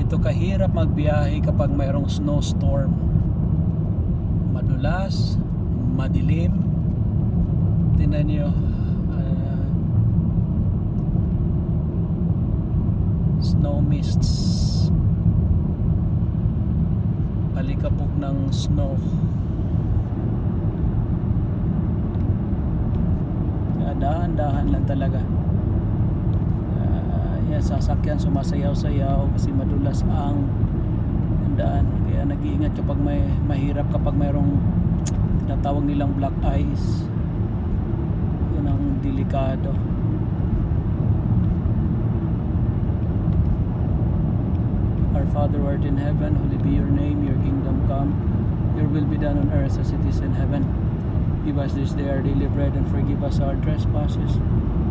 Ganito kahirap magbiyahe kapag mayroong snowstorm. Madulas, madilim. Tingnan nyo, snow mists, palikapok ng snow. Kaya dahan-dahan lang talaga. Sasakyan sumasayaw-sayaw kasi madulas ang daan. Kaya nag-iingat kapag mahirap kapag mayroong tinatawag nilang black ice. Yun ang delikado. Our Father who art in heaven, holy be your name, your kingdom come, your will be done on earth as it is in heaven. Give us this day our daily bread and forgive us our trespasses.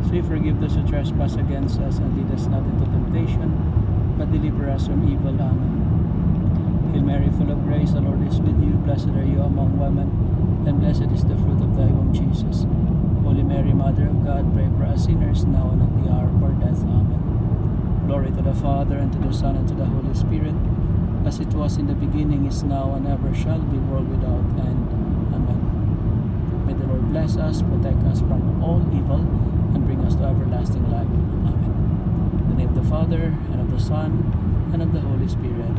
So we forgive those who trespass against us, and lead us not into temptation, but deliver us from evil. Amen. Hail Mary, full of grace, the Lord is with you. Blessed are you among women, and blessed is the fruit of thy womb, Jesus. Holy Mary, Mother of God, pray for us sinners, now and at the hour of our death. Amen. Glory to the Father, and to the Son, and to the Holy Spirit, as it was in the beginning, is now, and ever shall be, world without end. Amen. May the Lord bless us, protect us from all evil, and bring us to everlasting life. Amen. In the name of the Father, and of the Son, and of the Holy Spirit.